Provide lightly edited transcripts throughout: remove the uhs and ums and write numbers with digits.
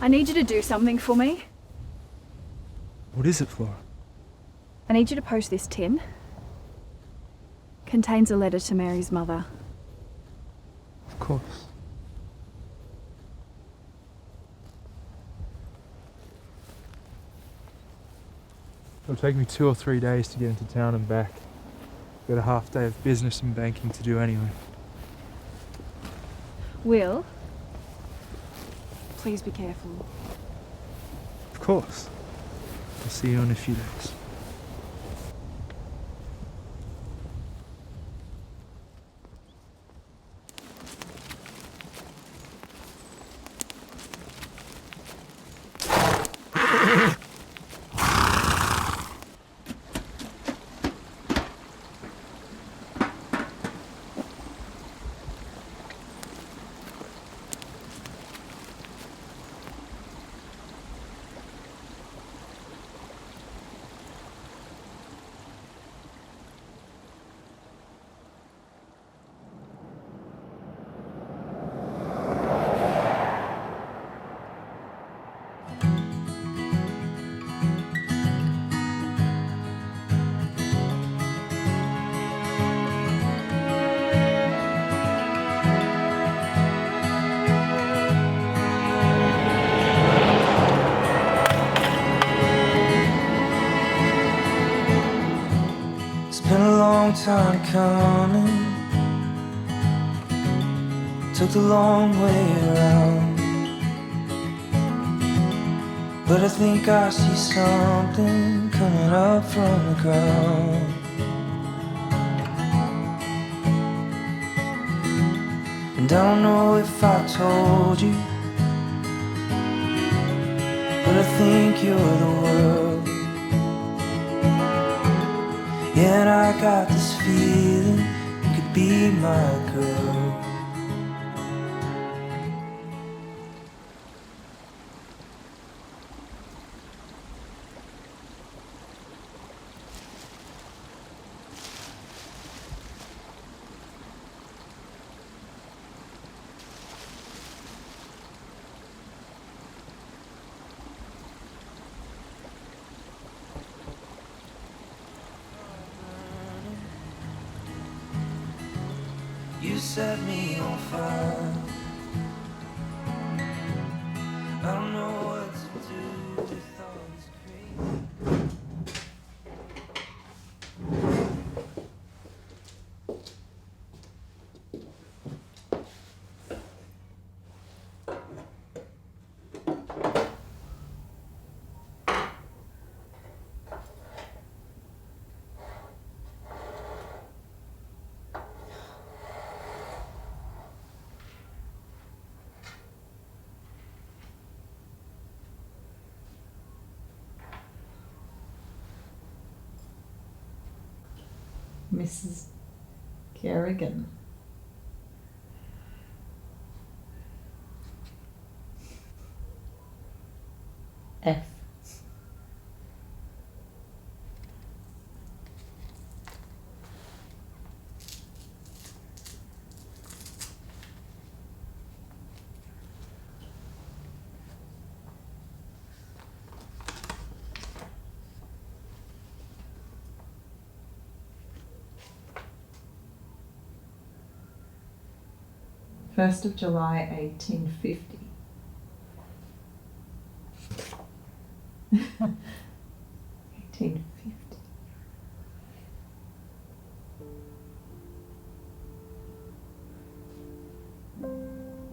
I need you to do something for me. What is it, Flora? I need you to post this tin. Contains a letter to Mary's mother. Of course. It'll take me 2 or 3 days to get into town and back. Got a half day of business and banking to do anyway. Will, please be careful. Of course. I'll see you in a few days. Been a long time coming, took the long way around, but I think I see something coming up from the ground. And I don't know if I told you, but I think you're the world. Yeah, and I got this feeling you could be my girl. You set me on fire. I don't know what to do with all this crazy. Mrs. Kerrigan. F. First of July 1850.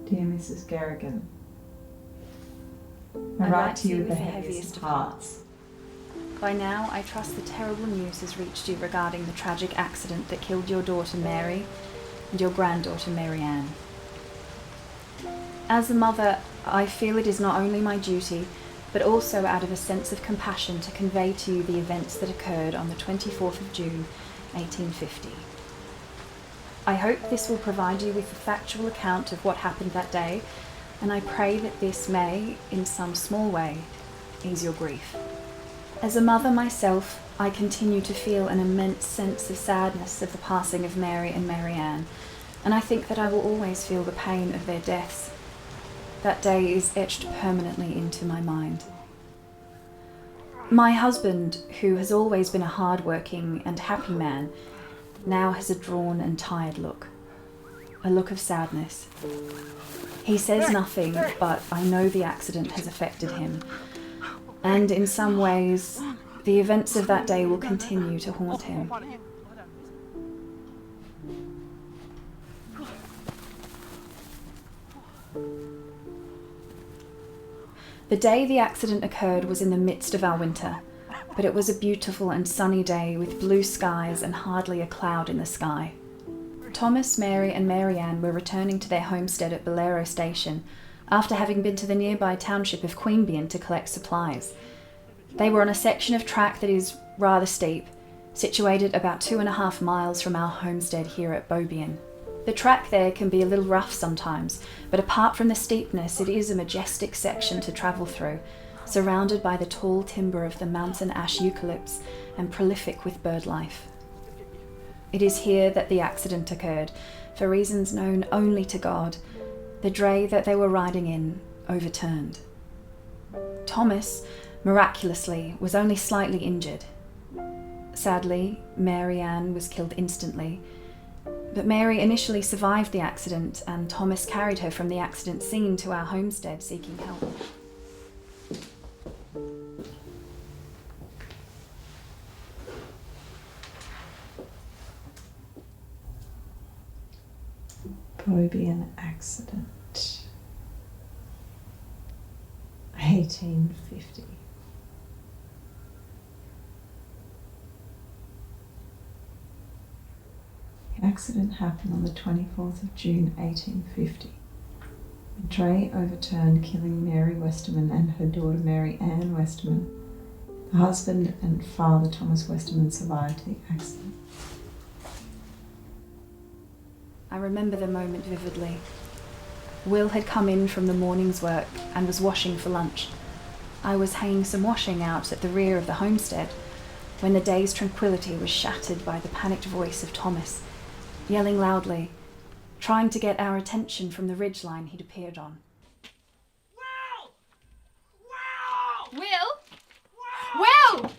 Dear Mrs. Kerrigan, I write to you with the heaviest of hearts. By now, I trust the terrible news has reached you regarding the tragic accident that killed your daughter Mary and your granddaughter Mary Ann. As a mother, I feel it is not only my duty, but also out of a sense of compassion to convey to you the events that occurred on the 24th of June, 1850. I hope this will provide you with a factual account of what happened that day, and I pray that this may, in some small way, ease your grief. As a mother myself, I continue to feel an immense sense of sadness of the passing of Mary and Mary Ann, and I think that I will always feel the pain of their deaths. That day is etched permanently into my mind. My husband, who has always been a hard-working and happy man, now has a drawn and tired look. A look of sadness. He says nothing, but I know the accident has affected him. And in some ways, the events of that day will continue to haunt him. The day the accident occurred was in the midst of our winter, but it was a beautiful and sunny day with blue skies and hardly a cloud in the sky. Thomas, Mary and Mary Ann were returning to their homestead at Bolero Station after having been to the nearby township of Queanbeyan to collect supplies. They were on a section of track that is rather steep, situated about 2.5 miles from our homestead here at Bobeyan. The track there can be a little rough sometimes, but apart from the steepness, it is a majestic section to travel through, surrounded by the tall timber of the mountain ash eucalypts and prolific with bird life. It is here that the accident occurred, for reasons known only to God. The dray that they were riding in overturned. Thomas, miraculously, was only slightly injured. Sadly, Mary Ann was killed instantly, but Mary initially survived the accident and Thomas carried her from the accident scene to our homestead seeking help. Bobeyan accident. 1850. The accident happened on the 24th of June 1850. The dray overturned, killing Mary Westerman and her daughter Mary Ann Westerman. The husband and father Thomas Westerman survived the accident. I remember the moment vividly. Will had come in from the morning's work and was washing for lunch. I was hanging some washing out at the rear of the homestead when the day's tranquility was shattered by the panicked voice of Thomas, yelling loudly, trying to get our attention from the ridgeline he'd appeared on. Will! Will! Will!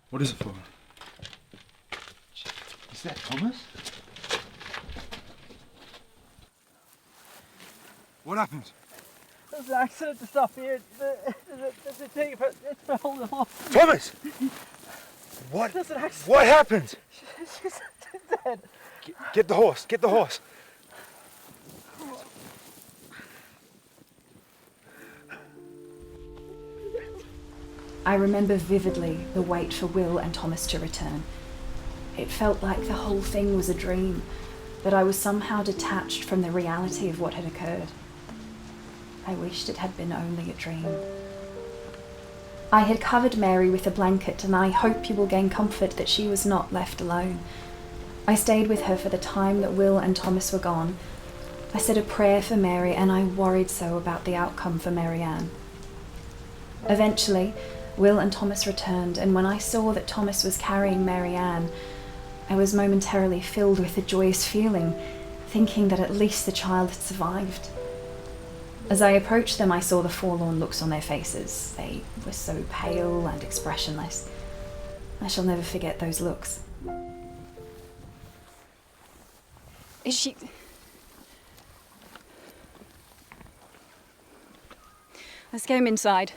What is it for? Is that Thomas? What happened? There's an accident to stop here. There's a thing for holding off. Thomas! What? There's an accident. What happened? She's dead. Get the horse. Get the horse. I remember vividly the wait for Will and Thomas to return. It felt like the whole thing was a dream, that I was somehow detached from the reality of what had occurred. I wished it had been only a dream. I had covered Mary with a blanket, and I hope you will gain comfort that she was not left alone. I stayed with her for the time that Will and Thomas were gone. I said a prayer for Mary, and I worried so about the outcome for Mary Ann. Eventually, Will and Thomas returned, and when I saw that Thomas was carrying Mary Ann, I was momentarily filled with a joyous feeling, thinking that at least the child had survived. As I approached them, I saw the forlorn looks on their faces. They were so pale and expressionless. I shall never forget those looks. Is she... Let's get him inside.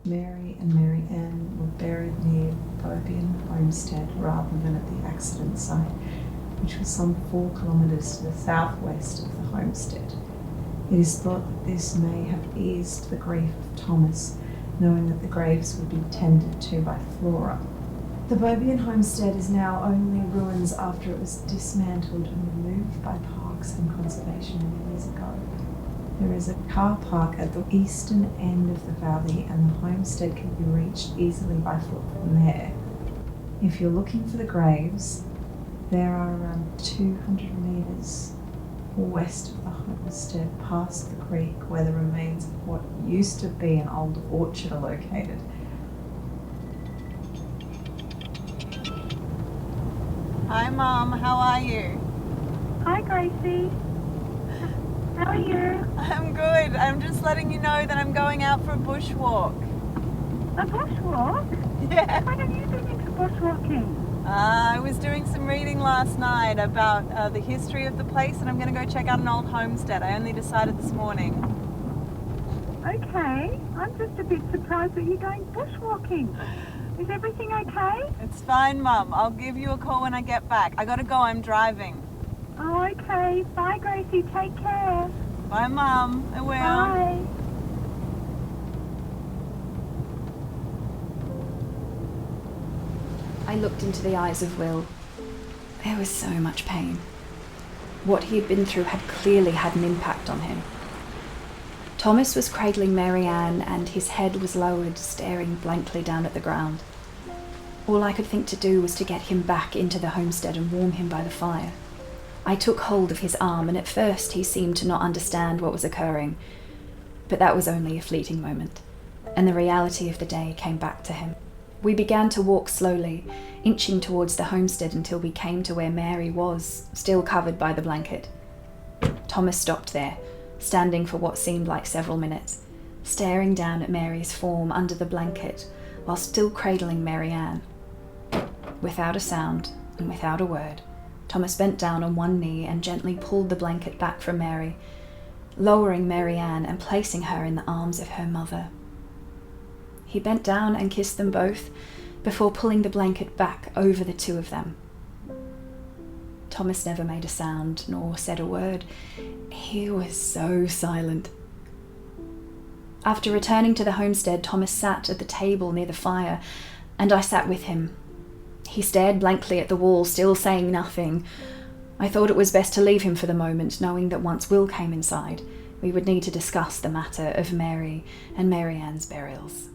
Mary and Mary Ann were buried near Bobeyan Homestead rather than at the accident site, which was some 4 kilometres to the southwest of the homestead. It is thought that this may have eased the grief of Thomas, knowing that the graves would be tended to by Flora. The Bobeyan Homestead is now only ruins after it was dismantled and removed by Parks and Conservation many years ago. There is a car park at the eastern end of the valley, and the homestead can be reached easily by foot from there. If you're looking for the graves, there are around 200 metres west of the homestead, past the creek, where the remains of what used to be an old orchard are located. Hi, Mum. How are you? Hi, Gracie. How are you? I'm good. I'm just letting you know that I'm going out for a bushwalk. A bushwalk? Yeah. When have you been into bushwalking? I was doing some reading last night about the history of the place, and I'm going to go check out an old homestead. I only decided this morning. Okay. I'm just a bit surprised that you're going bushwalking. Is everything okay? It's fine, Mum. I'll give you a call when I get back. I got to go. I'm driving. Oh, okay. Bye, Gracie. Take care. Bye, Mum. I will. Bye. I looked into the eyes of Will. There was so much pain. What he had been through had clearly had an impact on him. Thomas was cradling Mary Ann, and his head was lowered, staring blankly down at the ground. All I could think to do was to get him back into the homestead and warm him by the fire. I took hold of his arm, and at first he seemed to not understand what was occurring. But that was only a fleeting moment, and the reality of the day came back to him. We began to walk slowly, inching towards the homestead until we came to where Mary was, still covered by the blanket. Thomas stopped there, standing for what seemed like several minutes, staring down at Mary's form under the blanket while still cradling Mary Ann. Without a sound and without a word, Thomas bent down on one knee and gently pulled the blanket back from Mary, lowering Mary Ann and placing her in the arms of her mother. He bent down and kissed them both before pulling the blanket back over the two of them. Thomas never made a sound nor said a word. He was so silent. After returning to the homestead, Thomas sat at the table near the fire, and I sat with him. He stared blankly at the wall, still saying nothing. I thought it was best to leave him for the moment, knowing that once Will came inside, we would need to discuss the matter of Mary and Mary Ann's burials.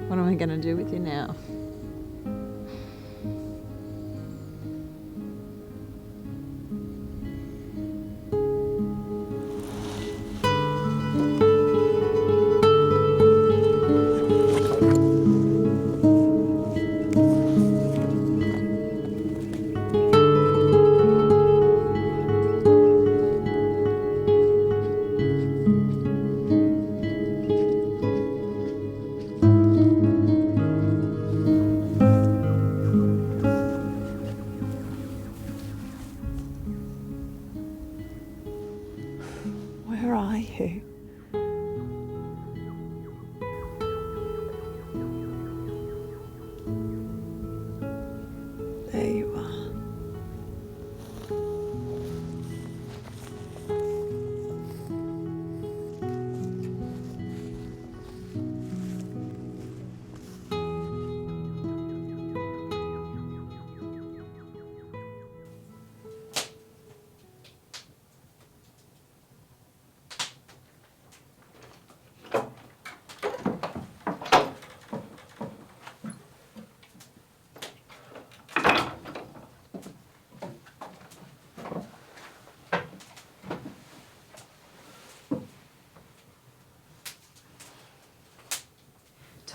What am I going to do with you now?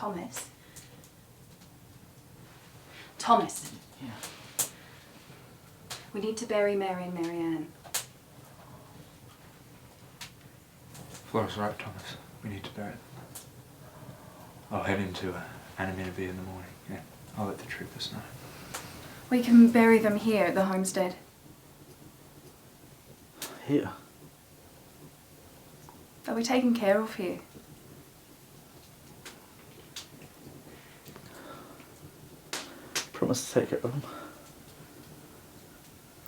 Thomas. Thomas. Yeah. We need to bury Mary and Marianne. Flora's right, Thomas. We need to bury it. I'll head into Anonymity in the morning. Yeah, I'll let the troopers know. We can bury them here at the homestead. Here. They'll be taken care of here. Promise to take care of them.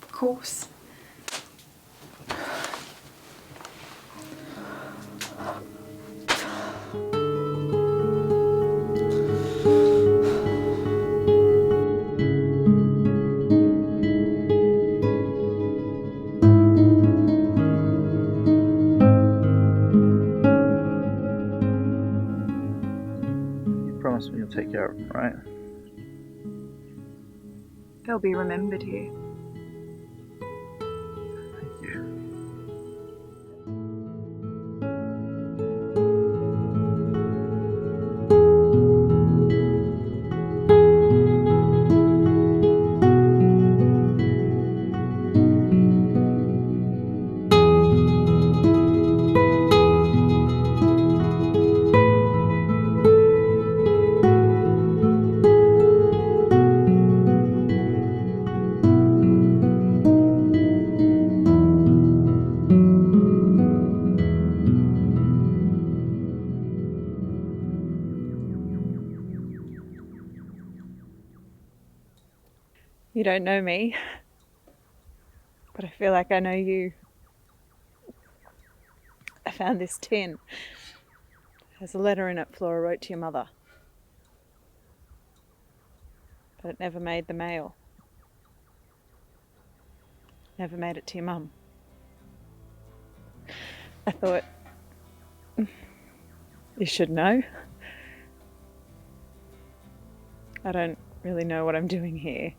Of course. You promise me you'll take care of them, right? They'll be remembered here. Thank you. You don't know me, but I feel like I know you. I found this tin. There's a letter in it Flora wrote to your mother. But it never made the mail. Never made it to your mum. I thought, you should know. I don't really know what I'm doing here.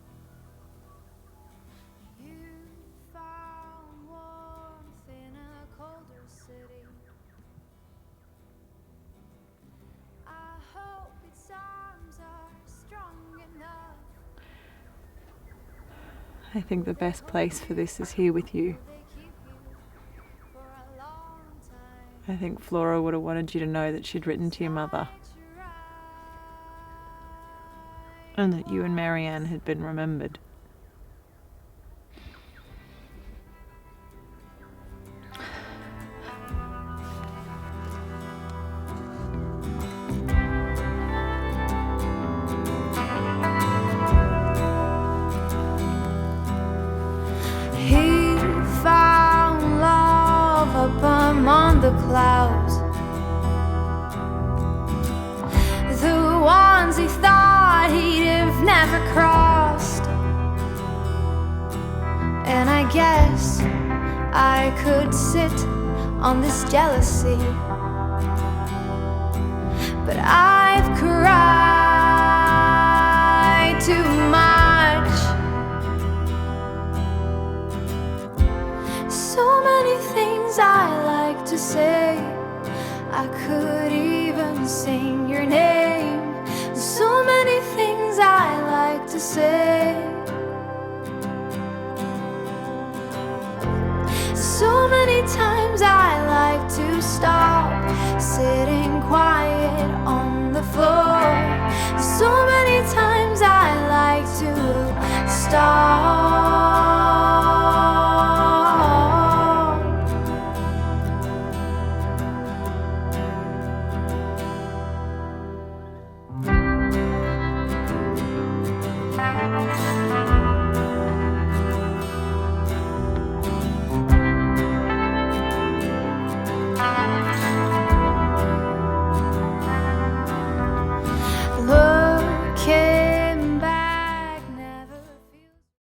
I think the best place for this is here with you. I think Flora would have wanted you to know that she'd written to your mother. And that you and Marianne had been remembered. He found love up among the clouds, the ones he thought he'd have never crossed. And I guess I could sit on this jealousy, but I've cried too much. So many things I like to say, I could even sing your name. So many things I like to say, so many times I like to stop, sitting quiet on the floor.